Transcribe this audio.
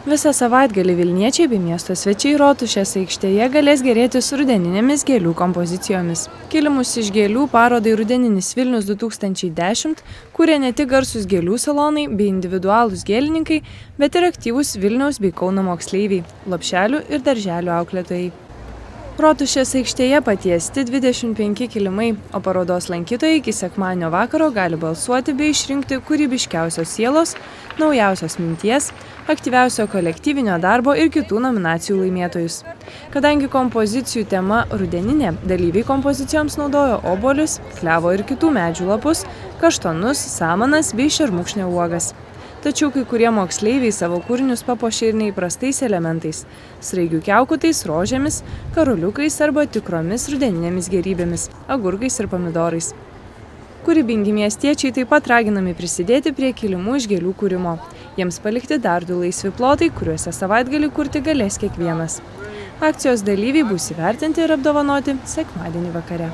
Visą savaitgalį vilniečiai bei miesto svečiai Rotušės aikštėje galės gėrėtis rudeninėmis gėlių kompozicijomis. Kilimus iš gėlių parodai Rudeninis Vilnius 2010 kūrė ne tik garsūs gėlių salonai bei individualūs gėlininkai, bet ir aktyvūs Vilniaus bei Kauno moksleiviai, lopšelių ir darželių auklėtojai. Rotušės aikštėje patiesti 25 kilimai, o parodos lankytojai iki sekmadienio vakaro gali balsuoti bei išrinkti kūrybiškiausios sielos, naujausios minties, aktyviausio kolektyvinio darbo ir kitų nominacijų laimėtojus. Kadangi kompozicijų tema rudeninė, dalyviai kompozicijoms naudojo obuolius, klevo ir kitų medžių lapus, kaštonus, samanas bei šermukšnio uogas. Tačiau kai kurie moksleiviai savo kūrinius papuošė ir neįprastais elementais – sraigių kiaukutais, rožėmis, karoliukais arba tikromis rudeninėmis gėrybėmis – agurkais ir pomidorais. Kūrybingi miestiečiai taip pat raginami prisidėti prie kilimų iš gėlių kūrimo. Jiems palikti dar 2 laisvi plotai, kuriuose savaitgalį kurti galės kiekvienas. Akcijos dalyviai bus įvertinti ir apdovanoti sekmadienį vakare.